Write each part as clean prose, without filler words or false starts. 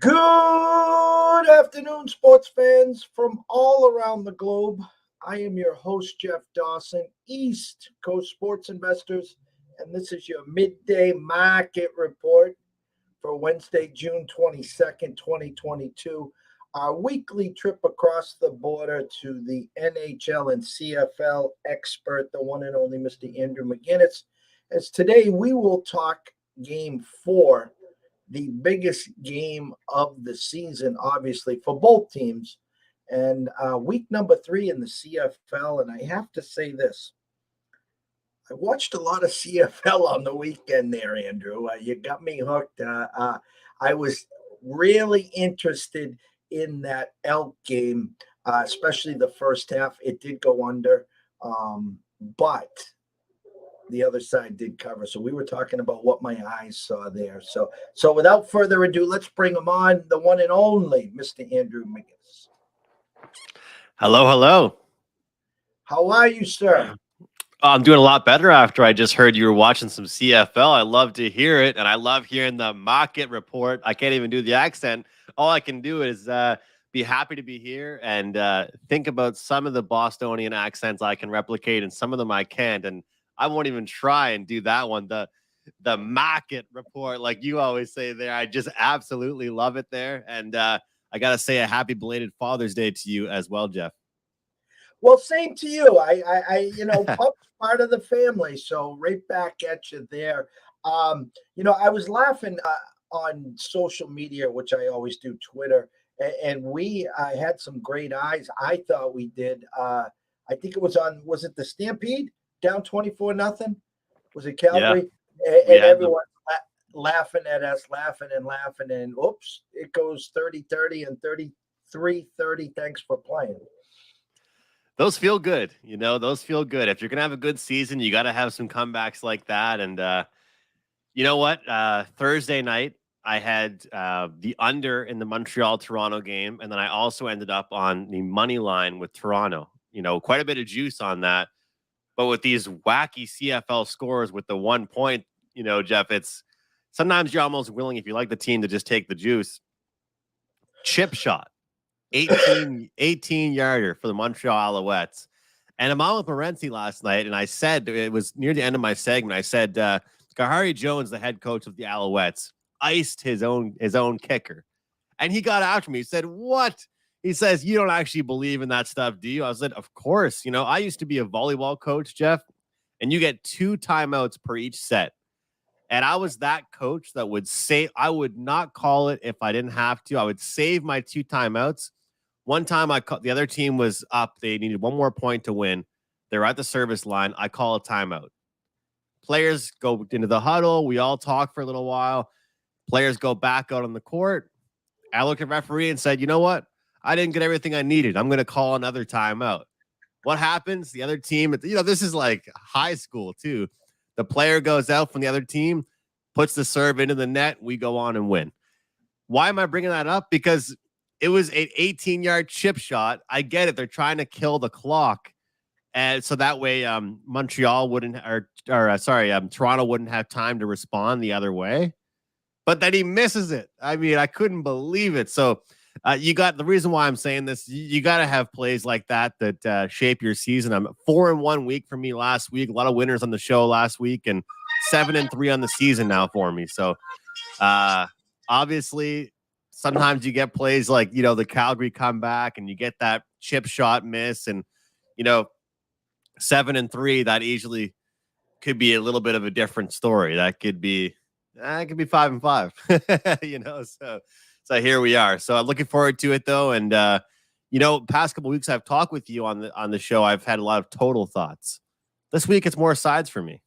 Good afternoon, sports fans from all around the globe. I am your host, Jeff Dawson, East Coast Sports Investors, and this is your midday market report for Wednesday, June 22nd, 2022. Our weekly trip across the border to the NHL and CFL expert, the one and only Mr. Andrew McInnis. As today we will talk game four, the biggest game of the season, obviously, for both teams. And week number three in the CFL. And I have to say this, I watched a lot of CFL on the weekend there, Andrew. You got me hooked. I was really interested in that Elk game, especially the first half. It did go under, but the other side did cover. So we were talking about what my eyes saw there. So without further ado, let's bring him on, the one and only Mr. Andrew McInnis. Hello, hello. How are you, sir? I'm doing a lot better after I just heard you were watching some CFL. I love to hear it, and I love hearing the market report. I can't even do the accent. All I can do is be happy to be here and think about some of the Bostonian accents I can replicate, and some of them I can't. And I won't even try and do that one. The market report, like you always say there, I just absolutely love it there. And I got to say a happy belated Father's Day to you as well, Jeff. Well, same to you. Pup's part of the family, so right back at you there. I was laughing on social media, which I always do, Twitter, and we had some great eyes. I thought we did. I think it was was it the Stampede down 24-0? Was it Calgary? Yeah, And everyone laughing at us, laughing, and oops, it goes 30-30 and 33-30. Thanks for playing. Those feel good. Those feel good. If you're going to have a good season, you got to have some comebacks like that. And you know what? Thursday night, I had the under in the Montreal-Toronto game. And then I also ended up on the money line with Toronto. Quite a bit of juice on that. But with these wacky CFL scores with the 1 point, Jeff, it's sometimes you're almost willing, if you like the team, to just take the juice. Chip shot. 18 yarder for the Montreal Alouettes. And I'm on with Morency last night, and I said, it was near the end of my segment, I said, Kahari Jones, the head coach of the Alouettes, iced his own kicker. And he got after me. He said, what? He says, you don't actually believe in that stuff, do you? I said, of course. I used to be a volleyball coach, Jeff, and you get 2 timeouts per each set. And I was that coach that would say, I would not call it if I didn't have to. I would save my 2 timeouts. One time the other team was up. They needed 1 more point to win. They're at the service line. I call a timeout. Players go into the huddle. We all talk for a little while. Players go back out on the court. I looked at the referee and said, you know what? I didn't get everything I needed. I'm going to call another timeout. What happens? The other team, this is like high school too. The player goes out from the other team, puts the serve into the net. We go on and win. Why am I bringing that up? Because it was an 18-yard chip shot. I get it. They're trying to kill the clock. And so that way Toronto wouldn't have time to respond the other way. But then he misses it. I mean, I couldn't believe it. So you got the reason why I'm saying this. You got to have plays like that shape your season. I'm 4-1 week for me last week. A lot of winners on the show last week, and 7-3 on the season now for me. So obviously, sometimes you get plays like, the Calgary comeback, and you get that chip shot miss, and 7-3, that easily could be a little bit of a different story. That could be 5-5. So here we are. So I'm looking forward to it though. And past couple weeks I've talked with you on the show. I've had a lot of total thoughts. This week it's more sides for me.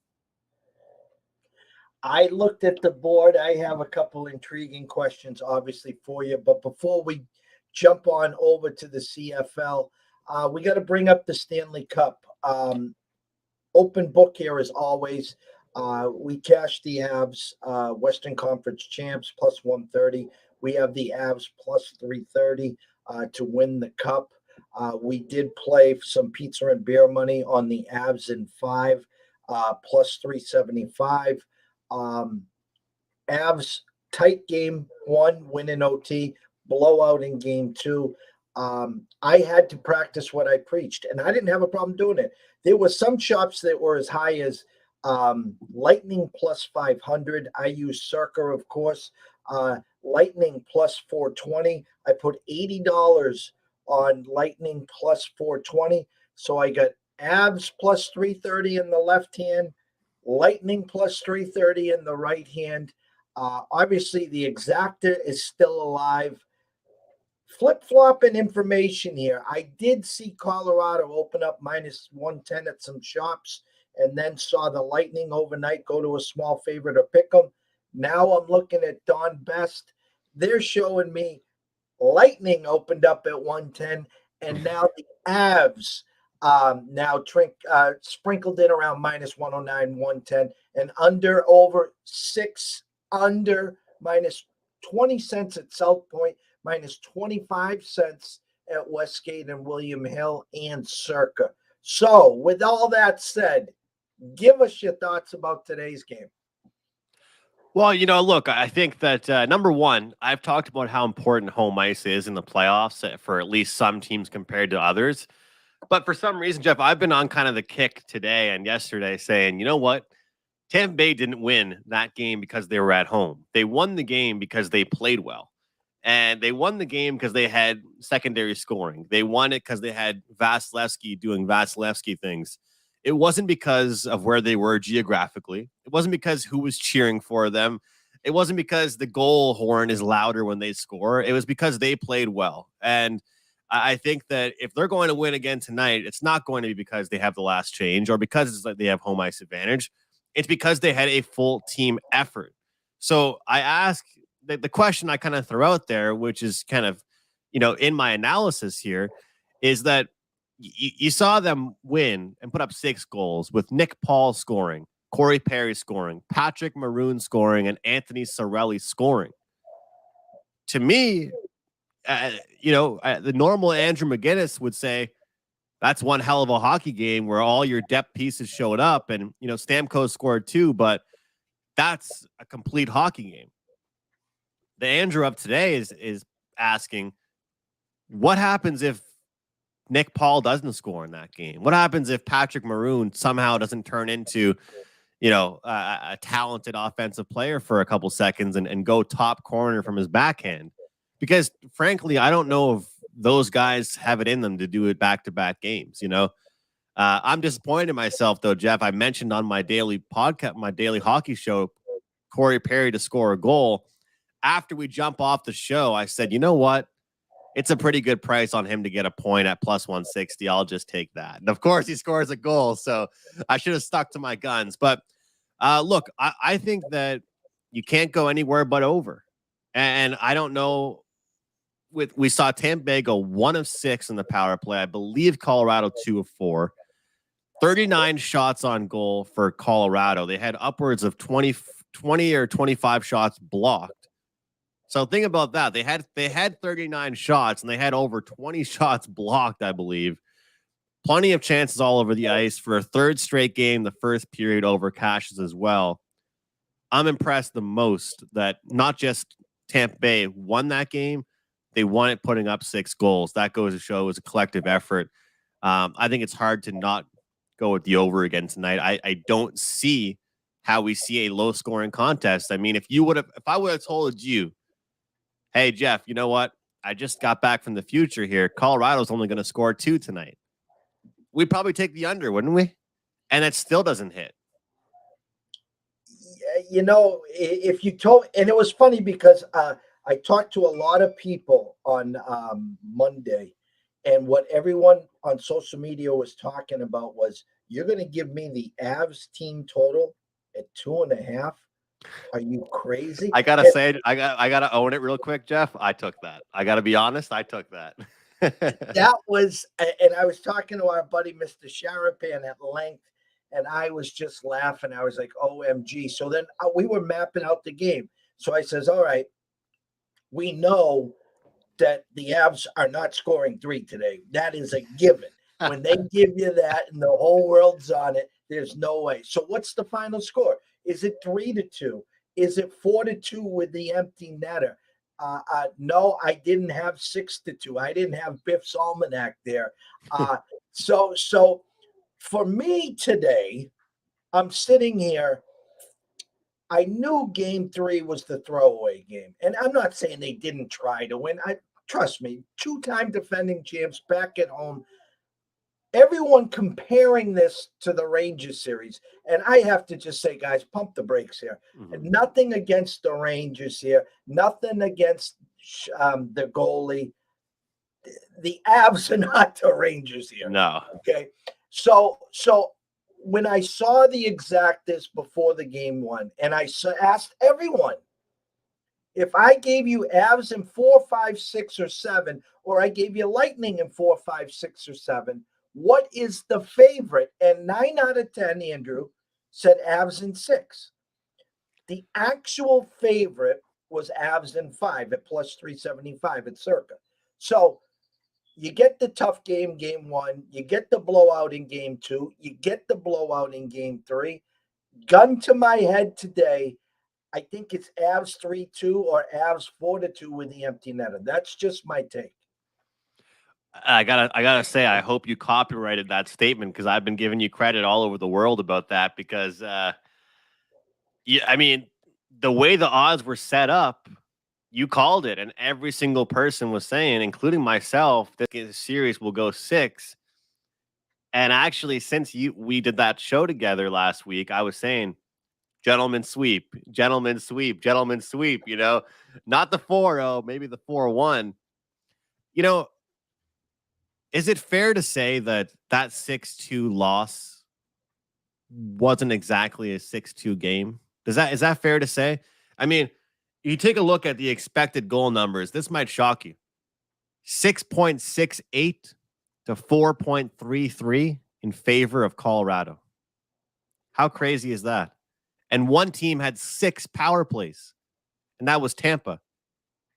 I looked at the board. I have a couple intriguing questions, obviously, for you. But before we jump on over to the CFL, we got to bring up the Stanley Cup. Open book here as always. We cashed the Avs, Western Conference champs, plus 130. We have the Avs plus 330 to win the cup. We did play some pizza and beer money on the Avs in 5, plus 375. Avs tight game one, win in OT, blowout in game two. I had to practice what I preached, and I didn't have a problem doing it. There were some shops that were as high as Lightning plus 500. I used Circa, of course. Lightning plus 420. I put $80 on Lightning plus 420. So I got Avs plus 330 in the left hand, Lightning plus 330 in the right hand. Obviously, the exacta is still alive. Flip-flopping information here. I did see Colorado open up minus 110 at some shops and then saw the Lightning overnight go to a small favorite or pick them. Now I'm looking at Don Best. They're showing me Lightning opened up at 110, and now the Avs sprinkled in around minus 109, 110, and under over 6 under minus 20 cents at South Point, minus 25 cents at Westgate and William Hill and Circa. So, with all that said, give us your thoughts about today's game. Well, look, I think that number one, I've talked about how important home ice is in the playoffs for at least some teams compared to others. But for some reason, Jeff, I've been on kind of the kick today and yesterday saying, you know what? Tampa Bay didn't win that game because they were at home. They won the game because they played well. And they won the game because they had secondary scoring. They won it because they had Vasilevsky doing Vasilevsky things. It wasn't because of where they were geographically. It wasn't because who was cheering for them. It wasn't because the goal horn is louder when they score. It was because they played well. And I think that if they're going to win again tonight, it's not going to be because they have the last change or because it's like they have home ice advantage. It's because they had a full team effort. So I ask the question I kind of throw out there, which is kind of, in my analysis here, is that you saw them win and put up 6 goals with Nick Paul scoring, Corey Perry scoring, Patrick Maroon scoring, and Anthony Cirelli scoring. To me, the normal Andrew McInnis would say that's one hell of a hockey game where all your depth pieces showed up, and Stamkos scored 2, but that's a complete hockey game. The Andrew of today is asking, what happens if Nick Paul doesn't score in that game? What happens if Patrick Maroon somehow doesn't turn into, a talented offensive player for a couple seconds and go top corner from his backhand? Because frankly, I don't know if those guys have it in them to do it back-to-back games. I'm disappointed in myself though, Jeff. I mentioned on my daily podcast, my daily hockey show, Corey Perry to score a goal. After we jump off the show, I said, you know what? It's a pretty good price on him to get a point at plus 160. I'll just take that. And of course, he scores a goal. So I should have stuck to my guns. But look, I think that you can't go anywhere but over. And I don't know. We saw Tampa Bay go 1 of 6 in the power play. I believe Colorado 2 of 4. 39 shots on goal for Colorado. They had upwards of 20 or 25 shots blocked. So think about that. They had 39 shots and they had over 20 shots blocked, I believe. Plenty of chances all over the ice for a third straight game. The first period over cashes as well. I'm impressed the most that not just Tampa Bay won that game, they won it putting up 6 goals. That goes to show it was a collective effort. I think it's hard to not go with the over again tonight. I don't see how we see a low scoring contest. I mean, if I would have told you, hey, Jeff, you know what? I just got back from the future here. Colorado's only going to score 2 tonight. We'd probably take the under, wouldn't we? And it still doesn't hit. If you told, and it was funny because I talked to a lot of people on Monday, and what everyone on social media was talking about was, you're going to give me the Avs team total at 2.5? Are you crazy? I gotta say, I gotta own it real quick, Jeff. I took that. I gotta be honest. I took that. That was, and I was talking to our buddy, Mr. Sharapan, at length, and I was just laughing. I was like, OMG. So then we were mapping out the game. So I says, all right, we know that the Avs are not scoring 3 today. That is a given. When they give you that and the whole world's on it, there's no way. So what's the final score? Is it 3-2? Is it 4-2 with the empty netter? No, I didn't have 6-2. I didn't have Biff's almanac there. So for me today, I'm sitting here. I knew game 3 was the throwaway game. And I'm not saying they didn't try to win. Trust me, 2-time defending champs back at home. Everyone comparing this to the Rangers series. And I have to just say, guys, pump the brakes here. Mhm. Nothing against the Rangers here. Nothing against the goalie. The Avs are not the Rangers here. No. Okay. So when I saw the exactas before the game 1, and I asked everyone, if I gave you Avs in 4, 5, 6, or 7, or I gave you Lightning in 4, 5, 6, or 7, what is the favorite? And 9 out of 10, Andrew, said Avs in 6. The actual favorite was Avs in 5 at plus 375 at Circa. So you get the tough game 1, you get the blowout in game 2, you get the blowout in game 3. Gun to my head today, I think it's Avs 3-2 or Avs 4-2 with the empty netter. That's just my take. I gotta say, I hope you copyrighted that statement, because I've been giving you credit all over the world about that. Because yeah, I mean, the way the odds were set up, you called it, and every single person was saying, including myself, this series will go 6. And actually, since we did that show together last week, I was saying, gentlemen sweep, gentlemen sweep, gentlemen sweep. You know, not the 4-0, maybe the 4-1. You know, is it fair to say that 6-2 loss wasn't exactly a 6-2 game? Is that fair to say? I mean, you take a look at the expected goal numbers. This might shock you. 6.68 to 4.33 in favor of Colorado. How crazy is that? And one team had 6 power plays, and that was Tampa.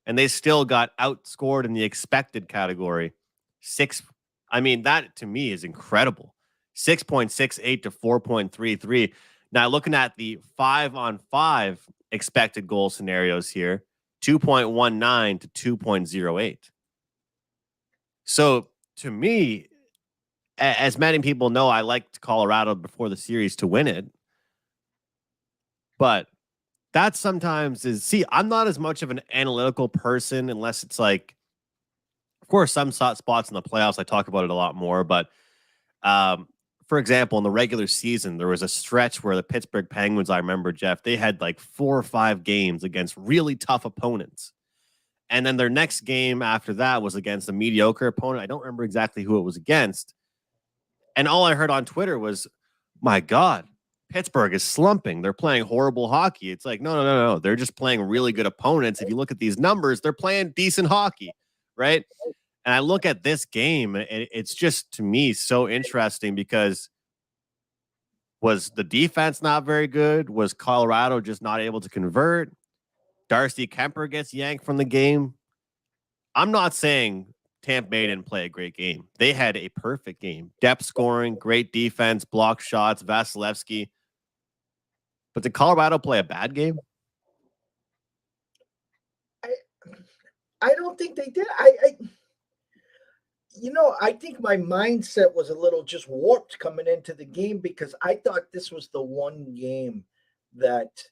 And they still got outscored in the expected category. 6. I mean, that to me is incredible. 6.68 to 4.33. Now, looking at the 5-on-5 expected goal scenarios here, 2.19 to 2.08. So to me, as many people know, I liked Colorado before the series to win it. But that sometimes is, see, I'm not as much of an analytical person unless it's like, of course, some spots in the playoffs, I talk about it a lot more. But for example, in the regular season, there was a stretch where the Pittsburgh Penguins, I remember, Jeff, they had like 4 or 5 games against really tough opponents. And then their next game after that was against a mediocre opponent. I don't remember exactly who it was against. And all I heard on Twitter was, my God, Pittsburgh is slumping. They're playing horrible hockey. It's like, no. They're just playing really good opponents. If you look at these numbers, they're playing decent hockey, right? And I look at this game, and it's just, to me, so interesting, because was the defense not very good? Was Colorado just not able to convert? Darcy Kemper gets yanked from the game. I'm not saying Tampa Bay didn't play a great game. They had a perfect game. Depth scoring, great defense, block shots, Vasilevsky. But did Colorado play a bad game? I don't think they did. I think my mindset was a little just warped coming into the game, because I thought this was the one game that,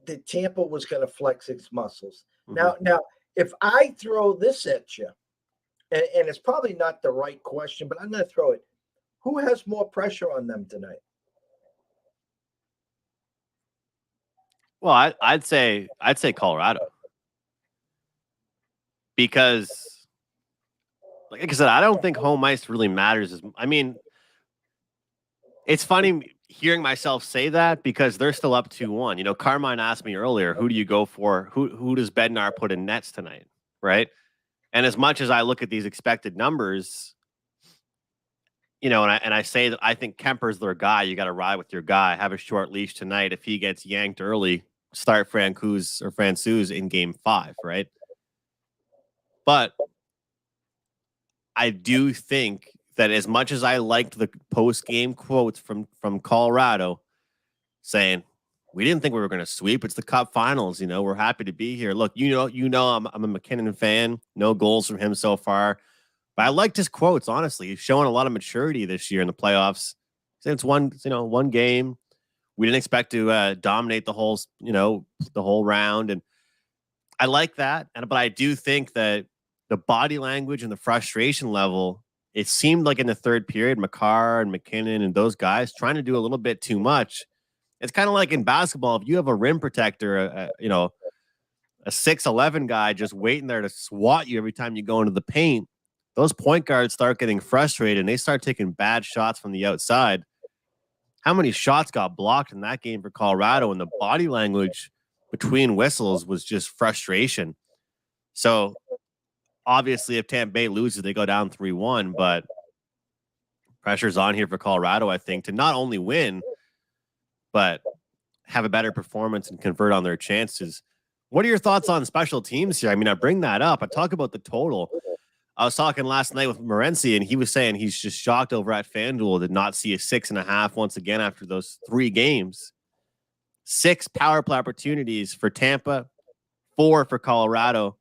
the Tampa was going to flex its muscles. Mm-hmm. Now, if I throw this at you, and it's probably not the right question, but I'm going to throw it. Who has more pressure on them tonight? Well, I'd say Colorado, because, like I said, I don't think home ice really matters. I mean, it's funny hearing myself say that, because they're still up 2-1. You know, Carmine asked me earlier, who do you go for? Who does Bednar put in nets tonight, right? And as much as I look at these expected numbers, and I say that I think Kemper's their guy. You got to ride with your guy. Have a short leash tonight. If he gets yanked early, start Francouz in game 5, right? But I do think that as much as I liked the post-game quotes from Colorado saying, we didn't think we were going to sweep. It's the Cup Finals. We're happy to be here. Look, I'm a McKinnon fan. No goals from him so far, but I liked his quotes. Honestly, he's showing a lot of maturity this year in the playoffs. Since one game, we didn't expect to dominate the whole round, and I like that. But I do think that the body language and the frustration level, it seemed like in the third period, Makar and McKinnon and those guys trying to do a little bit too much. It's kind of like in basketball. If you have a rim protector, a 6'11" guy just waiting there to swat you every time you go into the paint, those point guards start getting frustrated and they start taking bad shots from the outside. How many shots got blocked in that game for Colorado? And the body language between whistles was just frustration. So obviously, if Tampa Bay loses, they go down 3-1, but pressure's on here for Colorado, I think, to not only win, but have a better performance and convert on their chances. What are your thoughts on special teams here? I mean, I bring that up. I talk about the total. I was talking last night with Morency, and he was saying he's just shocked over at FanDuel to not see a 6.5 once again after those 3 games. 6 power play opportunities for Tampa, 4 for Colorado.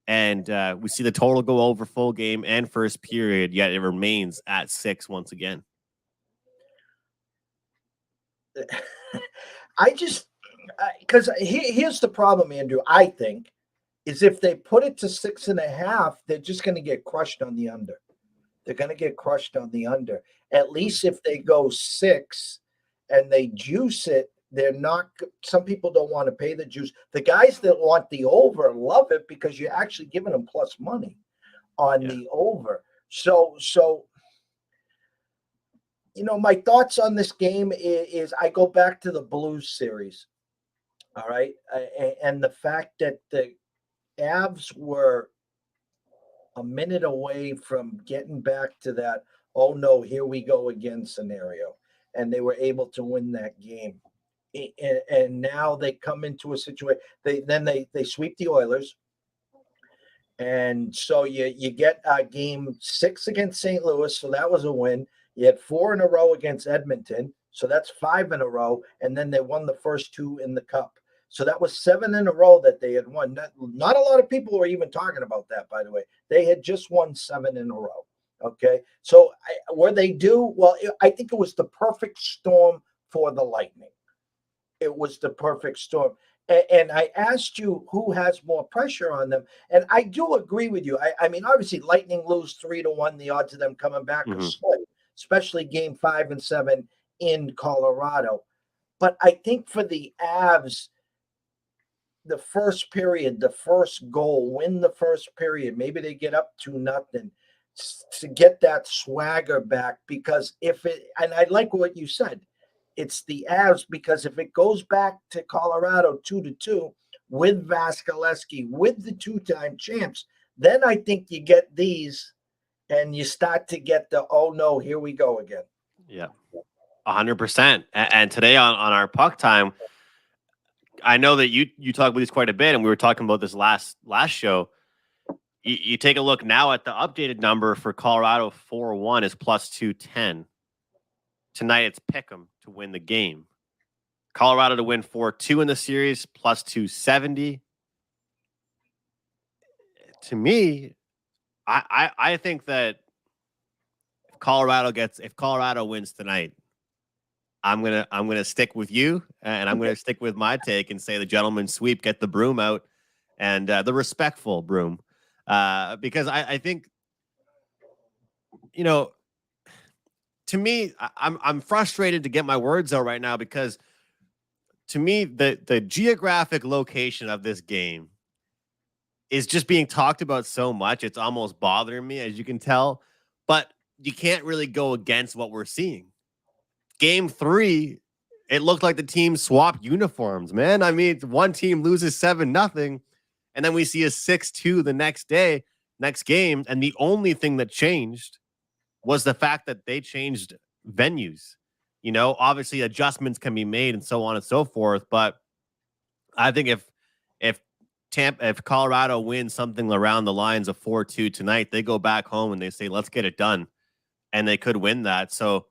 And we see the total go over full game and first period, yet it remains at 6 once again. Because here's the problem, Andrew, I think, is if they put it to 6.5, they're just going to get crushed on the under. They're going to get crushed on the under. At least if they go 6 and they juice it, they're not. Some people don't want to pay the juice. The guys that want the over love it because you're actually giving them plus money on the over. So my thoughts on this game is I go back to the Blues series. All right. And the fact that the Avs were a minute away from getting back to that, oh no, here we go again scenario. And they were able to win that game. And now they come into a situation. They sweep the Oilers. And so you get game 6 against St. Louis. So that was a win. You had 4 in a row against Edmonton. So that's 5 in a row. And then they won the first 2 in the Cup. So that was 7 in a row that they had won. Not a lot of people were even talking about that, by the way. They had just won 7 in a row. Okay. So were they due? Well, I think it was the perfect storm for the Lightning. It was the perfect storm. And I asked you who has more pressure on them. And I do agree with you. I mean, obviously, Lightning lose 3-1. The odds of them coming back are slim, especially game 5 and 7 in Colorado. But I think for the Avs, the first period, the first goal, win the first period, maybe they get up 2-0 to get that swagger back. Because and I like what you said, it's the Avs, because if it goes back to Colorado 2-2 with Vasilevsky, with the 2-time champs, then I think you get these and you start to get the, oh no, here we go again. Yeah, 100%. And today on our puck time, I know that you talk about this quite a bit, and we were talking about this last show. You take a look now at the updated number for Colorado 4-1 is plus 210. Tonight it's Pick'em to win the game. Colorado to win 4-2 in the series, plus 270. To me, I think that if Colorado wins tonight, I'm gonna stick with you, and I'm gonna stick with my take and say the gentleman's sweep, get the broom out, and the respectful broom, because I think, to me, I'm frustrated to get my words out right now, because to me the geographic location of this game is just being talked about so much. It's almost bothering me, as you can tell, but you can't really go against what we're seeing. Game 3, it looked like the team swapped uniforms, man. I mean, one team loses 7-0, and then we see a 6-2 the next game. And the only thing that changed was the fact that they changed venues. Obviously adjustments can be made and so on and so forth. But I think if Colorado wins something around the lines of 4-2 tonight, they go back home and they say, let's get it done. And they could win that. So,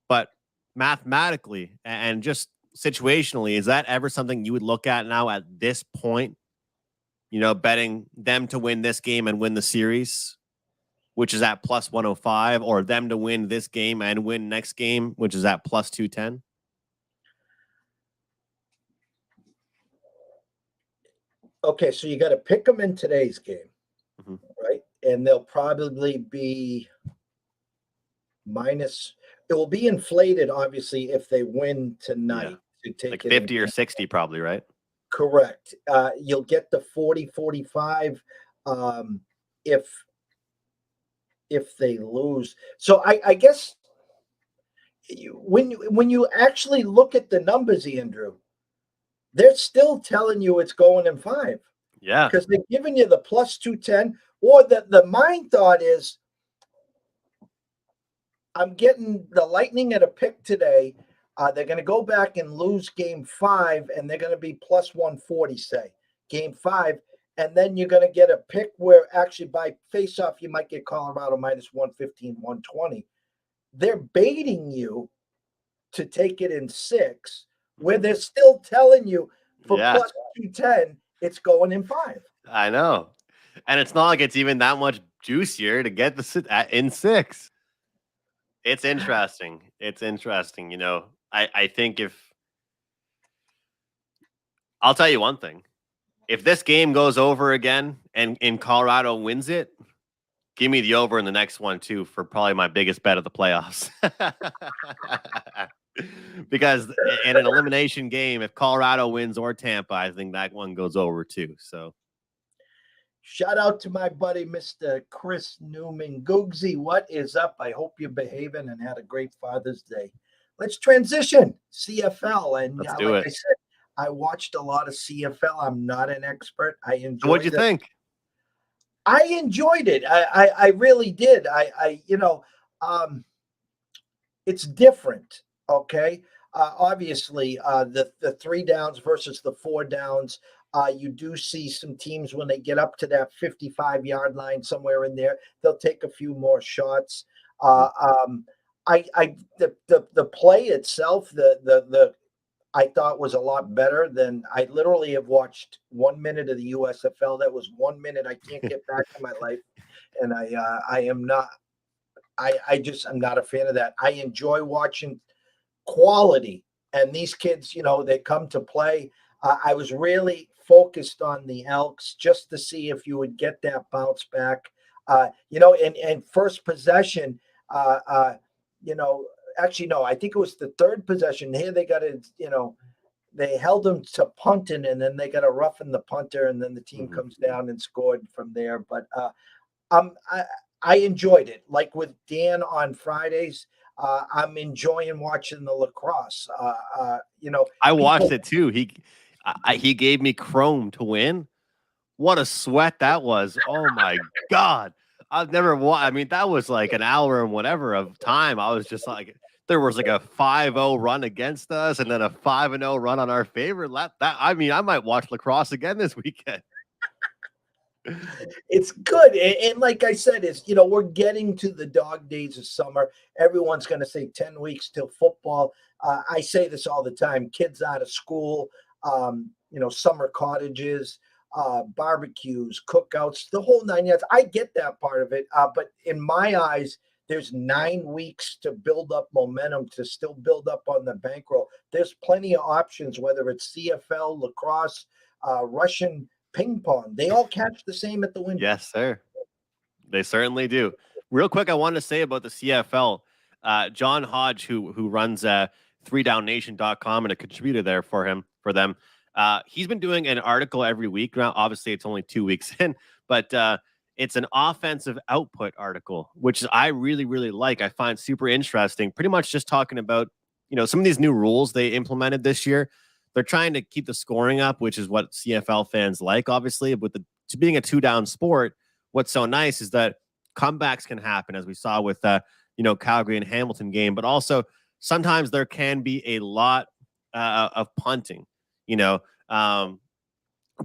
but mathematically and just situationally, is that ever something you would look at now at this point? Betting them to win this game and win the series, which is at plus 105, or them to win this game and win next game, which is at plus 210? Okay, so you got to pick them in today's game, right? And they'll probably be minus. It will be inflated, obviously, if they win tonight. To take like 50 or 60, probably, right? Correct. You'll get the 40, 45 if they lose. So I guess when you actually look at the numbers, Andrew, they're still telling you it's going in 5. Yeah. Because they're giving you the plus 210, or the mind thought is, I'm getting the Lightning at a pick today. They're going to go back and lose game 5, and they're going to be plus 140, say, game 5. And then you're going to get a pick where actually by face-off, you might get Colorado minus 115, 120. They're baiting you to take it in 6, where they're still telling you for plus 210, it's going in 5. I know. And it's not like it's even that much juicier to get the in 6. It's interesting. It's interesting. I think I'll tell you one thing. If this game goes over again and in Colorado wins it, give me the over in the next one too for probably my biggest bet of the playoffs. Because in an elimination game, if Colorado wins or Tampa, I think that one goes over too. So shout out to my buddy, Mr. Chris Newman. Googsy, what is up? I hope you're behaving and had a great Father's Day. Let's transition CFL. And let's do it. I said, I watched a lot of CFL. I'm not an expert. I enjoyed it. What'd you think? I enjoyed it. I really did. It's different. Okay. Obviously, the 3 downs versus the 4 downs. You do see some teams when they get up to that 55-yard line, somewhere in there, they'll take a few more shots. The play itself, I thought was a lot better than I literally have watched 1 minute of the USFL. That was 1 minute I can't get back in my life, and I'm not a fan of that. I enjoy watching quality, and these kids, they come to play. I was really focused on the Elks just to see if you would get that bounce back. And first possession, actually, no, I think it was the third possession. Here they got it, they held them to punting, and then they got to roughen the punter, and then the team comes down and scored from there. But I enjoyed it. Like with Dan on Fridays, I'm enjoying watching the lacrosse. I watched it too. He gave me Chrome to win. What a sweat that was. Oh my God. I've never watched. I mean, that was like an hour and whatever of time. I was just like, there was like a 5-0 run against us and then a 5-0 run on our favorite. I might watch lacrosse again this weekend. It's good. And like I said, we're getting to the dog days of summer. Everyone's going to say 10 weeks till football. I say this all the time. Kids out of school, summer cottages, barbecues, cookouts, the whole 9 yards. I get that part of it. But in my eyes, there's 9 weeks to build up momentum, to still build up on the bankroll. There's plenty of options, whether it's CFL, lacrosse, Russian ping pong. They all catch the same at the window. Yes, sir. They certainly do. Real quick, I wanted to say about the CFL. John Hodge, who runs 3downnation.com and a contributor there for them. He's been doing an article every week. Now, obviously, it's only 2 weeks in, but it's an offensive output article, which I really, really like. I find super interesting. Pretty much just talking about, some of these new rules they implemented this year. They're trying to keep the scoring up, which is what CFL fans like, obviously. With being a 2-down sport, what's so nice is that comebacks can happen, as we saw with Calgary and Hamilton game, but also sometimes there can be a lot of punting,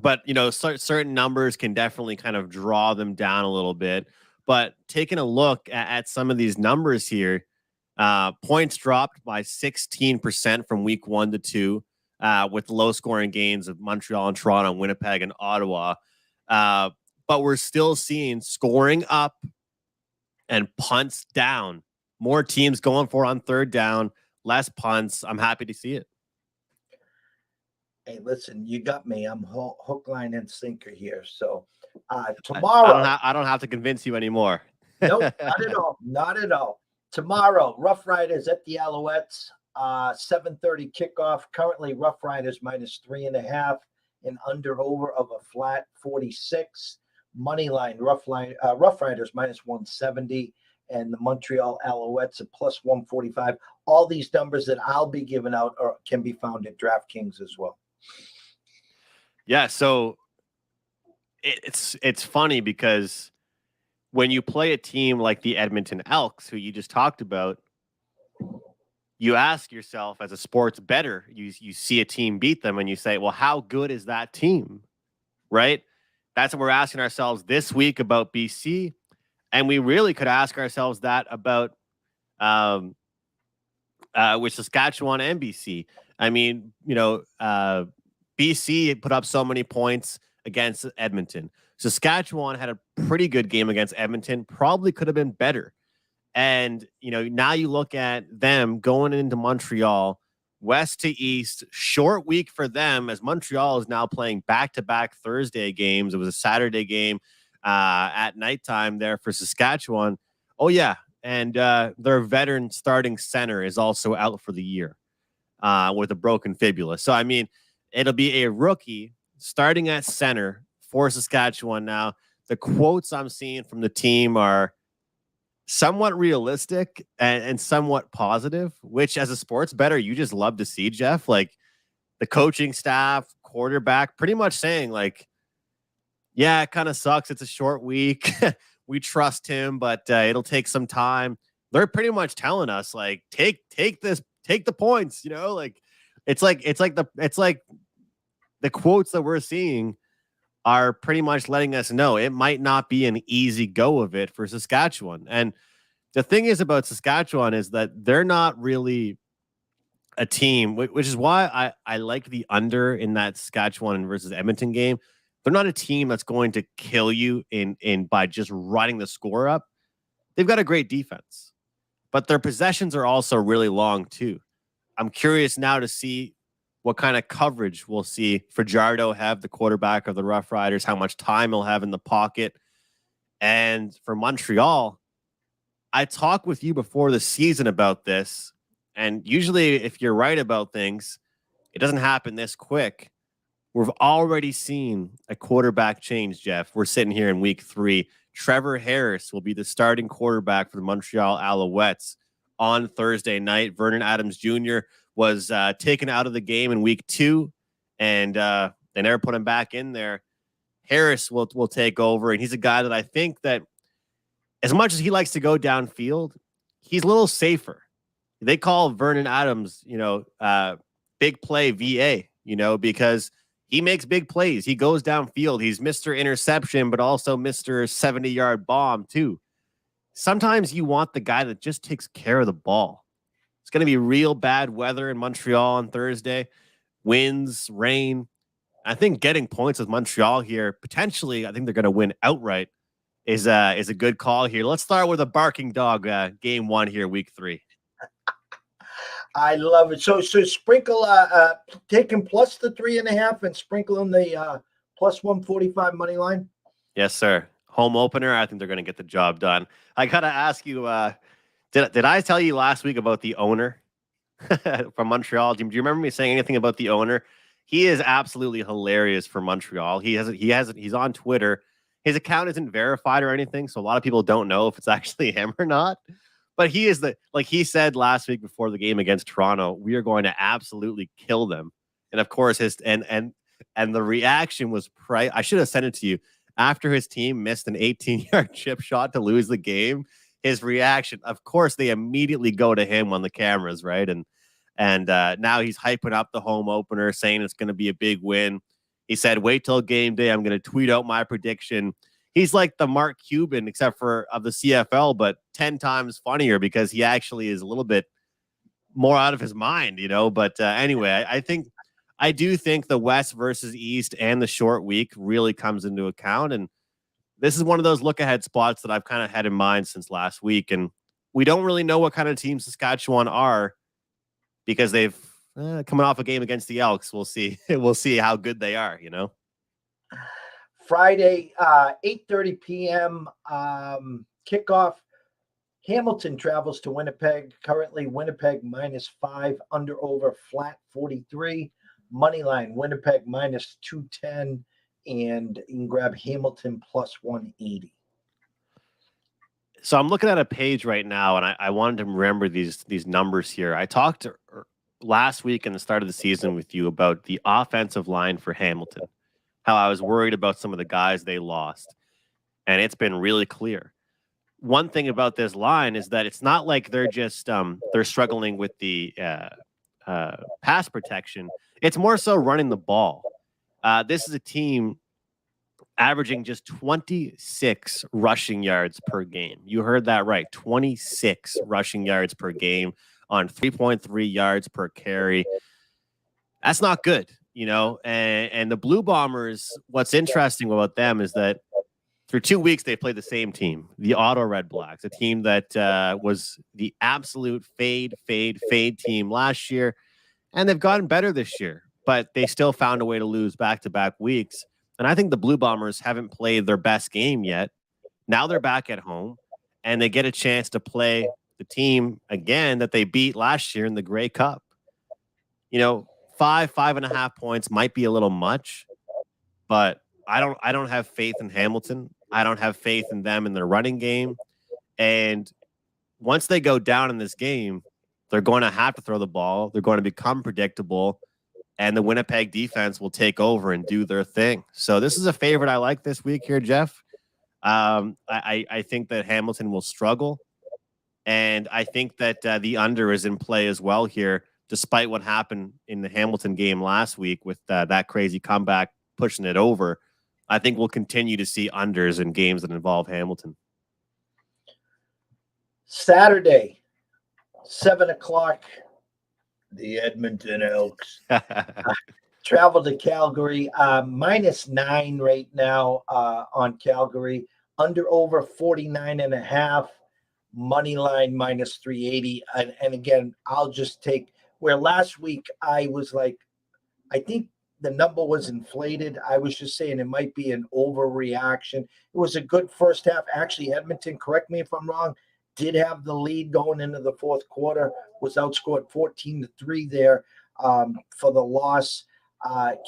but certain numbers can definitely kind of draw them down a little bit. But taking a look at some of these numbers here, Points dropped by 16% from week 1 to 2, with low scoring gains of Montreal and Toronto, Winnipeg and Ottawa. But we're still seeing scoring up and punts down. More teams going for on third down, less punts. I'm happy to see it. Hey, listen, you got me. I'm hook, line, and sinker here. So tomorrow, I don't have to convince you anymore. Nope, not at all. Not at all. Tomorrow, Rough Riders at the Alouettes. 7:30 kickoff. Currently, Rough Riders -3.5, and under/over of a flat 46. Money line, Rough Riders -170, and the Montreal Alouettes at +145. All these numbers that I'll be giving out can be found at DraftKings as well. Yeah, so it's funny because when you play a team like the Edmonton Elks, who you just talked about, you ask yourself as a sports bettor, you see a team beat them and you say, well, how good is that team? Right? That's what we're asking ourselves this week about BC. And we really could ask ourselves that about with Saskatchewan and BC. I mean, BC put up so many points against Edmonton. Saskatchewan had a pretty good game against Edmonton, probably could have been better. And, now you look at them going into Montreal, west to east, short week for them as Montreal is now playing back-to-back Thursday games. It was a Saturday game at nighttime there for Saskatchewan. Oh, yeah. And their veteran starting center is also out for the year with a broken fibula. So, I mean, it'll be a rookie starting at center for Saskatchewan. Now, the quotes I'm seeing from the team are somewhat realistic and somewhat positive, which as a sports bettor, you just love to see, Jeff. Like the coaching staff, quarterback, pretty much saying like, yeah, it kind of sucks. It's a short week. We trust him, but it'll take some time. They're pretty much telling us like, take the points, like it's like the quotes that we're seeing are pretty much letting us know it might not be an easy go of it for Saskatchewan. And the thing is about Saskatchewan is that they're not really a team, which is why I like the under in that Saskatchewan versus Edmonton game. They're not a team that's going to kill you in by just running the score up. They've got a great defense, but their possessions are also really long too. I'm curious now to see what kind of coverage we'll see Fajardo have, the quarterback of the Rough Riders, how much time he'll have in the pocket. And for Montreal, I talked with you before the season about this. And usually if you're right about things, it doesn't happen this quick. We've already seen a quarterback change, Jeff. We're sitting here in week 3. Trevor Harris will be the starting quarterback for the Montreal Alouettes on Thursday night. Vernon Adams Jr. was taken out of the game in week 2, and they never put him back in there. Harris will take over, and he's a guy that I think that as much as he likes to go downfield, he's a little safer. They call Vernon Adams, big play VA, because he makes big plays. He goes downfield. He's Mr. Interception, but also Mr. 70-yard bomb too. Sometimes you want the guy that just takes care of the ball. It's going to be real bad weather in Montreal on Thursday. Winds, rain. I think getting points with Montreal here, potentially, I think they're going to win outright, is a good call here. Let's start with a barking dog game 1 here, week 3. I love it. So sprinkle, taking plus the 3.5 and sprinkle in the plus 145 money line. Yes, sir. Home opener. I think they're going to get the job done. I got to ask you, did I tell you last week about the owner from Montreal? Do you remember me saying anything about the owner? He is absolutely hilarious for Montreal. He's on Twitter. His account isn't verified or anything, so a lot of people don't know if it's actually him or not. But he is he said last week before the game against Toronto, we are going to absolutely kill them. And of course, and the reaction was I should have sent it to you. After his team missed an 18-yard chip shot to lose the game, his reaction, of course, they immediately go to him on the cameras, right? And now he's hyping up the home opener, saying it's going to be a big win. He said, wait till game day. I'm going to tweet out my prediction. he's like the Mark Cuban, except for of the CFL, but 10 times funnier because he actually is a little bit more out of his mind, But anyway, I do think the West versus East and the short week really comes into account. And this is one of those look ahead spots that I've kind of had in mind since last week. And we don't really know what kind of team Saskatchewan are because they've coming off a game against the Elks. We'll see. We'll see how good they are, Friday, 8:30 p.m. Kickoff. Hamilton travels to Winnipeg. Currently, Winnipeg -5, under over flat 43. Moneyline, Winnipeg -210. And you can grab Hamilton +180. So I'm looking at a page right now, and I wanted to remember these numbers here. I talked last week in the start of the season with you about the offensive line for Hamilton, how I was worried about some of the guys they lost, and it's been really clear. One thing about this line is that it's not like they're just they're struggling with the pass protection. It's more so running the ball. This is a team averaging just 26 rushing yards per game. You heard that right. 26 rushing yards per game on 3.3 yards per carry. That's not good, and the Blue Bombers, what's interesting about them is that through 2 weeks, they played the same team, the Ottawa Red Blacks, a team that was the absolute fade team last year. And they've gotten better this year, but they still found a way to lose back-to-back weeks. And I think the Blue Bombers haven't played their best game yet. Now they're back at home, and they get a chance to play the team again that they beat last year in the Grey Cup. 5.5 points might be a little much, but I don't have faith in Hamilton. I don't have faith in them in their running game. And once they go down in this game, they're going to have to throw the ball. They're going to become predictable, and the Winnipeg defense will take over and do their thing. So this is a favorite I like this week here, Jeff. I think that Hamilton will struggle, and I think that the under is in play as well here, despite what happened in the Hamilton game last week with that crazy comeback pushing it over. I think we'll continue to see unders in games that involve Hamilton. Saturday, 7 o'clock, the Edmonton Elks travel to Calgary. -9 right now on Calgary. Under over 49.5. Money line -380. And again, I'll just take where last week I was like, I think the number was inflated. I was just saying it might be an overreaction. It was a good first half. Actually, Edmonton, correct me if I'm wrong, did have the lead going into the fourth quarter, was outscored 14-3 there for the loss.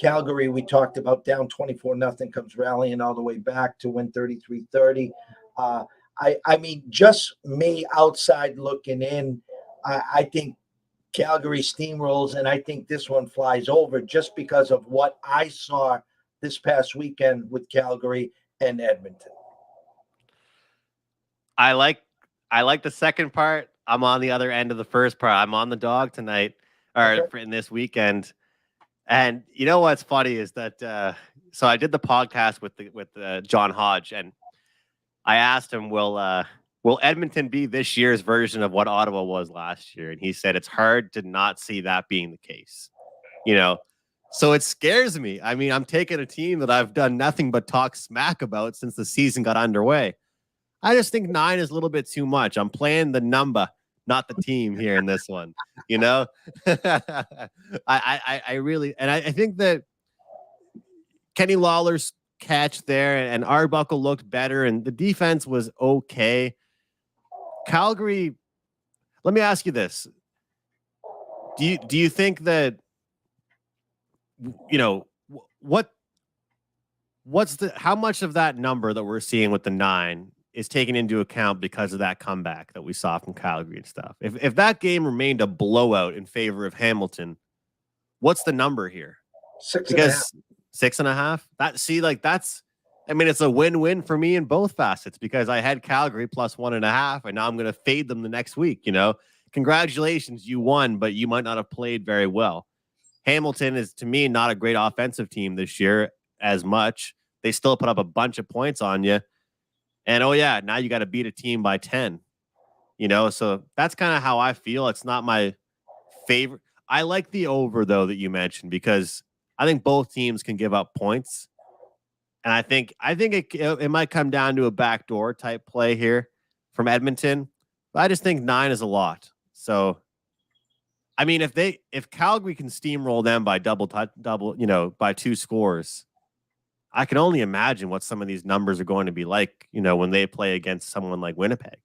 Calgary, we talked about, down 24-0, comes rallying all the way back to win 33-30. I mean, just me outside looking in, I think Calgary steamrolls, and I think this one flies over just because of what I saw this past weekend with Calgary and Edmonton. I like the second part. I'm on the other end of the first part. I'm on the dog tonight, or in this weekend. And you know what's funny is that so I did the podcast with John Hodge, and I asked him, will Edmonton be this year's version of what Ottawa was last year? And he said it's hard to not see that being the case. So it scares me. I mean, I'm taking a team that I've done nothing but talk smack about since the season got underway. I just think 9 is a little bit too much. I'm playing the number, not the team here in this one. I really, and I think that Kenny Lawler's catch there and Arbuckle looked better, and the defense was okay. Calgary, let me ask you this: Do you think that how much of that number that we're seeing with the 9 is taken into account because of that comeback that we saw from Calgary and stuff? If that game remained a blowout in favor of Hamilton, what's the number here? 6.5. 6.5. That's. I mean, it's a win-win for me in both facets because I had Calgary +1.5, and now I'm going to fade them the next week. Congratulations, you won, but you might not have played very well. Hamilton is, to me, not a great offensive team this year as much. They still put up a bunch of points on you, And oh yeah, now you got to beat a team by 10. So that's kind of how I feel. It's not my favorite. I like the over though that you mentioned because I think both teams can give up points, and I think it might come down to a backdoor type play here from Edmonton. But I just think 9 is a lot. So, I mean, if Calgary can steamroll them by by 2 scores, I can only imagine what some of these numbers are going to be like, when they play against someone like Winnipeg.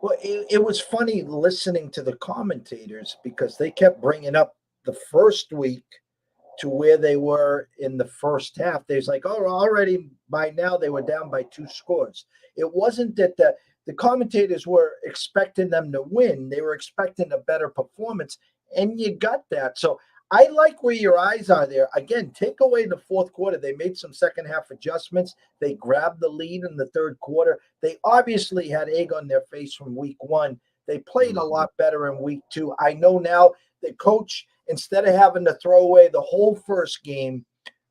Well, it was funny listening to the commentators because they kept bringing up the first week to where they were in the first half. They was like, oh, already by now they were down by 2 scores. It wasn't that the commentators were expecting them to win. They were expecting a better performance, and you got that. So I like where your eyes are there. Again, take away the fourth quarter. They made some second half adjustments. They grabbed the lead in the third quarter. They obviously had egg on their face from week 1. They played a lot better in week 2. I know now the coach, instead of having to throw away the whole first game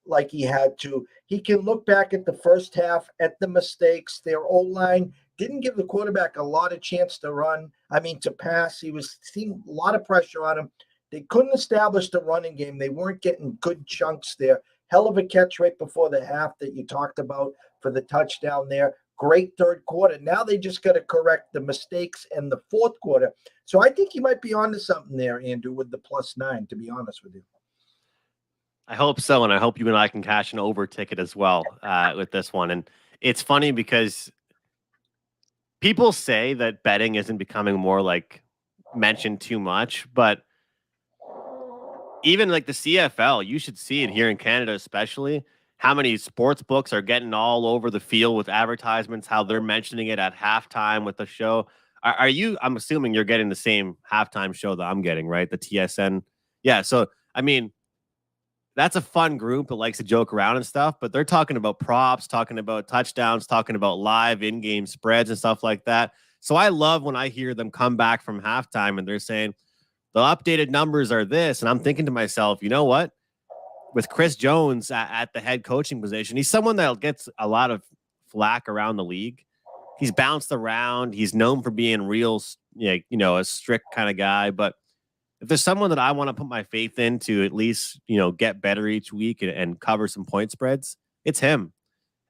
like he had to, he can look back at the first half, at the mistakes. Their O-line didn't give the quarterback a lot of chance to pass. He was seeing a lot of pressure on him. They couldn't establish the running game. They weren't getting good chunks there. Hell of a catch right before the half that you talked about for the touchdown there. Great third quarter. Now they just got to correct the mistakes in the fourth quarter. So I think you might be onto something there, Andrew, with the +9, to be honest with you. I hope so, and I hope you and I can cash an over ticket as well with this one. And it's funny because people say that betting isn't becoming more like mentioned too much, but even like the CFL, you should see it here in Canada, especially how many sports books are getting all over the field with advertisements, how they're mentioning it at halftime with the show. Are you, I'm assuming you're getting the same halftime show that I'm getting, right? The TSN. Yeah. So, I mean, that's a fun group that likes to joke around and stuff, but they're talking about props, talking about touchdowns, talking about live in-game spreads and stuff like that. So I love when I hear them come back from halftime and they're saying, the updated numbers are this. And I'm thinking to myself, you know what? With Chris Jones at the head coaching position, he's someone that gets a lot of flack around the league. He's bounced around. He's known for being real, a strict kind of guy. But if there's someone that I want to put my faith in to at least, get better each week and cover some point spreads, it's him.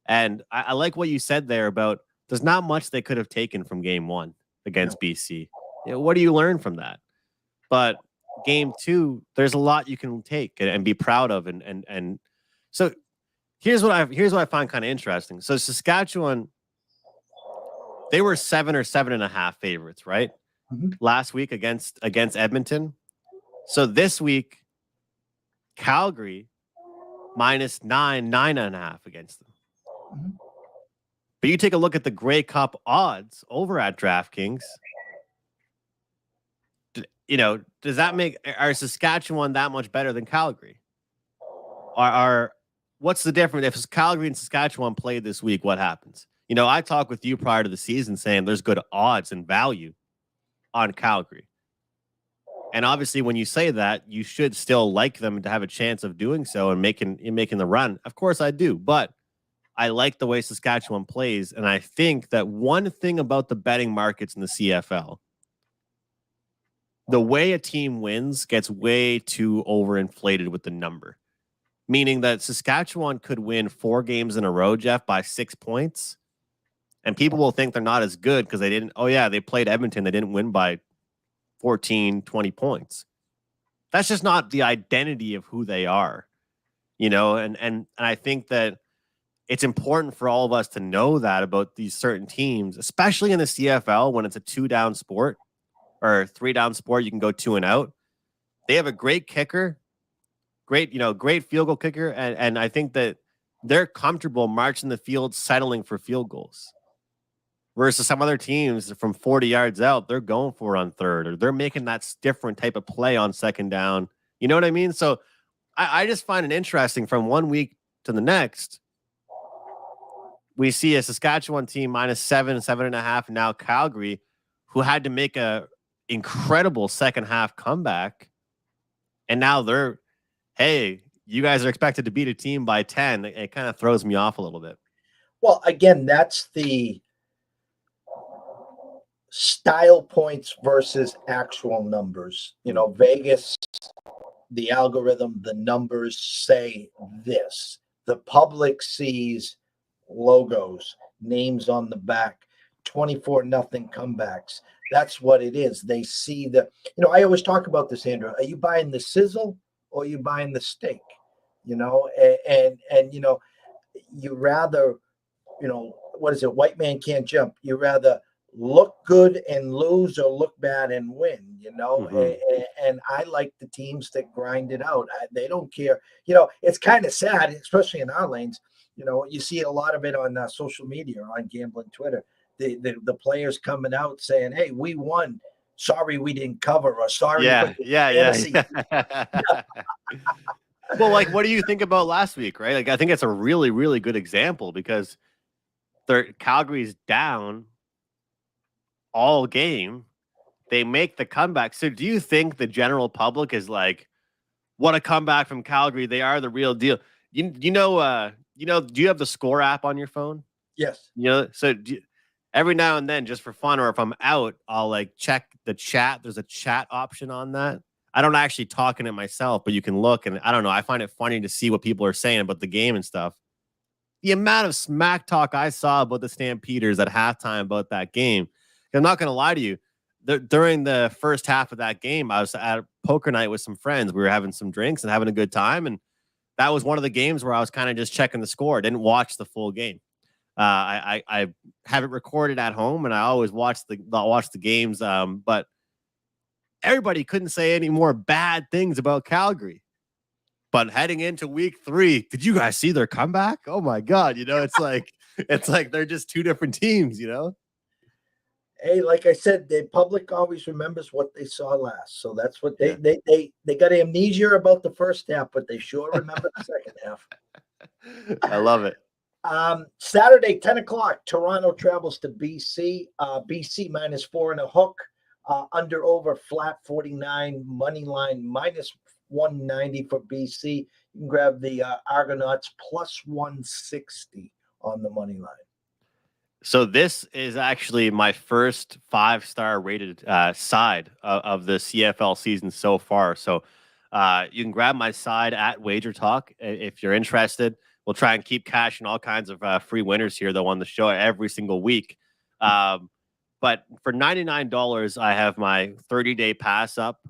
And I like what you said there about there's not much they could have taken from game 1 against BC. What do you learn from that? But game 2, there's a lot you can take and be proud of. And so here's what I find kind of interesting. So Saskatchewan, they were 7 or 7.5 favorites, right? Mm-hmm. Last week against Edmonton. So this week, Calgary -9, 9.5 against them. Mm-hmm. But you take a look at the Grey Cup odds over at DraftKings. Does that are Saskatchewan that much better than Calgary? What's the difference? If Calgary and Saskatchewan played this week, what happens? I talked with you prior to the season saying there's good odds and value on Calgary. And obviously when you say that, you should still like them to have a chance of doing so and making the run. Of course I do, but I like the way Saskatchewan plays. And I think that one thing about the betting markets in the CFL, the way a team wins gets way too overinflated with the number, meaning that Saskatchewan could win 4 games in a row, Jeff, by 6 points. And people will think they're not as good because they played Edmonton. They didn't win by 14, 20 points. That's just not the identity of who they are, and I think that it's important for all of us to know that about these certain teams, especially in the CFL when it's a 2-down sport. Or 3-down sport, you can go 2 and out. They have a great kicker, great field goal kicker. And I think that they're comfortable marching the field, settling for field goals versus some other teams from 40 yards out. They're going for it on third, or they're making that different type of play on second down. You know what I mean? So I just find it interesting from one week to the next. We see a Saskatchewan team -7, 7.5. Now Calgary, who had to make a incredible second half comeback, and now you guys are expected to beat a team by 10. It kind of throws me off a little bit. Well, again, that's the style points versus actual numbers. Vegas, the algorithm, the numbers say this. The public sees logos, names on the back, 24-0 comebacks. That's what it is. They see I always talk about this, Andrew. Are you buying the sizzle or are you buying the steak? And you rather, what is it? White man can't jump. You rather look good and lose or look bad and win, Mhm. and I like the teams that grind it out. They don't care. It's kind of sad, especially in our lanes. You see a lot of it on social media or on gambling Twitter. The players coming out saying, "Hey, we won. Sorry we didn't cover, or sorry for Yeah, the yeah, fantasy." yeah. Well, like, what do you think about last week, right? Like, I think it's a really, really good example because Calgary's down all game. They make the comeback. So do you think the general public is like, what a comeback from Calgary? They are the real deal. Do you have the Score app on your phone? Yes. So every now and then, just for fun, or if I'm out, I'll like check the chat. There's a chat option on that. I don't actually talk in it myself, but you can look, and I don't know. I find it funny to see what people are saying about the game and stuff. The amount of smack talk I saw about the Stampeders at halftime about that game. I'm not going to lie to you. During the first half of that game, I was at a poker night with some friends. We were having some drinks and having a good time. And that was one of the games where I was kind of just checking the score. I didn't watch the full game. I have it recorded at home, and I always watch the games. But everybody couldn't say any more bad things about Calgary. But heading into week 3, did you guys see their comeback? Oh my God. It's like they're just two different teams, Hey, like I said, the public always remembers what they saw last. So that's what Yeah. they got amnesia about the first half, but they sure remember the second half. I love it. Saturday, 10 o'clock, Toronto travels to BC. BC -4 and a hook. Under over flat 49, money line -190 for BC. You can grab the Argonauts +160 on the money line. So this is actually my first 5-star rated side of the CFL season so far. So you can grab my side at Wager Talk if you're interested. We'll try and keep cashing all kinds of free winners here, though, on the show every single week. But for $99, I have my 30-day pass up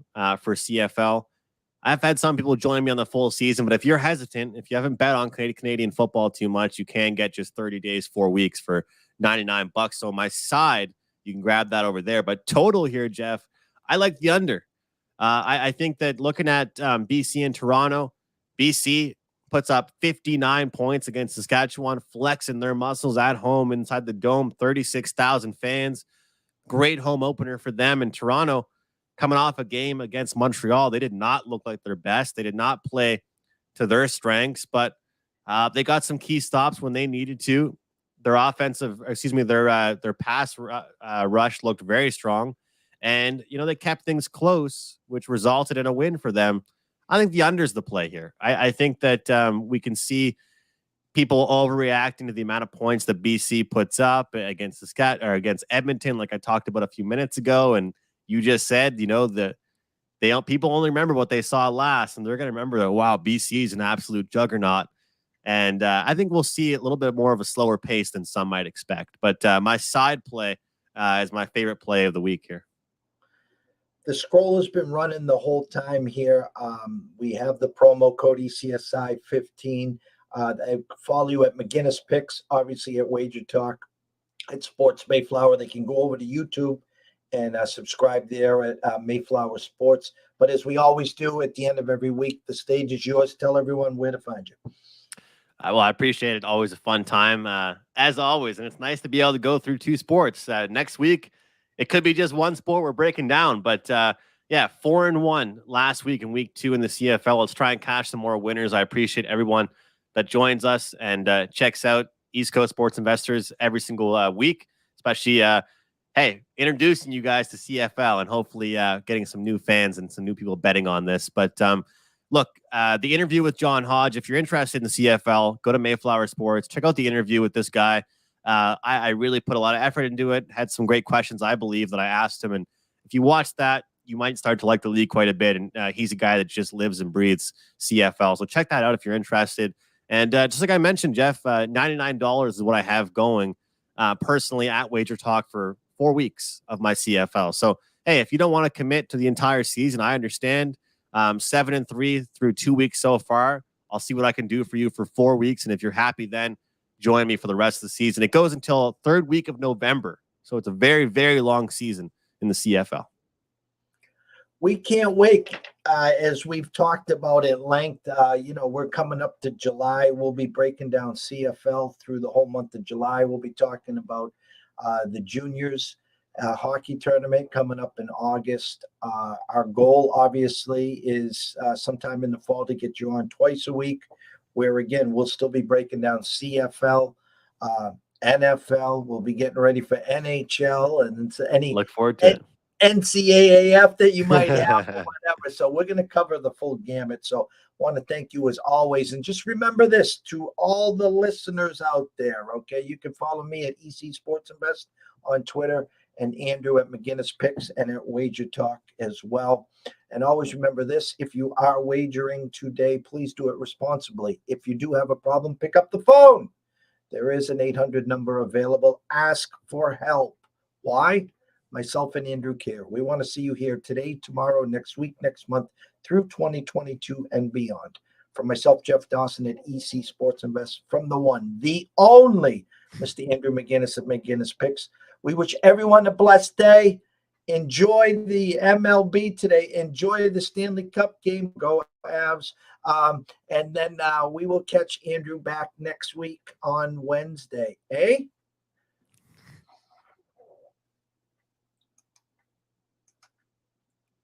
for CFL. I've had some people join me on the full season, but if you're hesitant, if you haven't bet on Canadian football too much, you can get just 30 days, 4 weeks for $99. So my side, you can grab that over there. But total here, Jeff, I like the under. I think that looking at BC and Toronto, BC puts up 59 points against Saskatchewan, flexing their muscles at home inside the dome, 36,000 fans. Great home opener for them. And Toronto, coming off a game against Montreal, they did not look like their best. They did not play to their strengths, but they got some key stops when they needed to. Their their pass rush looked very strong, and they kept things close, which resulted in a win for them. I think the under's the play here. I think that we can see people overreacting to the amount of points that BC puts up against against Edmonton, like I talked about a few minutes ago, and you just said, people only remember what they saw last, and they're going to remember that, wow, BC is an absolute juggernaut. And I think we'll see a little bit more of a slower pace than some might expect. But my side play is my favorite play of the week here. The scroll has been running the whole time here. We have the promo code ECSI 15. I follow you at McInnis Picks, obviously at Wager Talk, at Sports Mayflower. They can go over to YouTube and subscribe there at Mayflower Sports. But as we always do at the end of every week, the stage is yours. Tell everyone where to find you. Well, I appreciate it. Always a fun time, as always. And it's nice to be able to go through 2 sports. Next week, it could be just one sport we're breaking down. But 4-1 last week in week 2 in the CFL. Let's try and cash some more winners. I appreciate everyone that joins us and checks out East Coast Sports Investors every single week, especially, introducing you guys to CFL and hopefully getting some new fans and some new people betting on this. But look, the interview with John Hodge, if you're interested in the CFL, go to Mayflower Sports, check out the interview with this guy. I really put a lot of effort into it. Had some great questions, I believe, that I asked him. And if you watch that, you might start to like the league quite a bit. And he's a guy that just lives and breathes CFL. So check that out if you're interested. And just like I mentioned, Jeff, $99 is what I have going personally at Wager Talk for 4 weeks of my CFL. So, hey, if you don't want to commit to the entire season, I understand. 7-3 through 2 weeks so far. I'll see what I can do for you for 4 weeks. And if you're happy, then join me for the rest of the season. It goes until third week of November. So it's a very, very long season in the CFL. We can't wait. As we've talked about at length, we're coming up to July. We'll be breaking down CFL through the whole month of July. We'll be talking about the juniors hockey tournament coming up in August. Our goal, obviously, is sometime in the fall to get you on twice a week, where, again, we'll still be breaking down CFL, NFL. We'll be getting ready for NHL and any look forward to it. NCAAF that you might have or whatever. So we're going to cover the full gamut. So I want to thank you as always. And just remember this to all the listeners out there, okay? You can follow me at EC Sports Invest on Twitter and Andrew at McInnis Picks and at Wager Talk as well. And always remember this, if you are wagering today, please do it responsibly. If you do have a problem, pick up the phone. There is an 800 number available. Ask for help. Why? Myself and Andrew care. We want to see you here today, tomorrow, next week, next month, through 2022 and beyond. From myself, Jeff Dawson at EC Sports Invest, from the one, the only Mr. Andrew McInnis at McInnis Picks. We wish everyone a blessed day. Enjoy the MLB today. Enjoy the Stanley Cup game. Go Avs. And then we will catch Andrew back next week on Wednesday. Eh?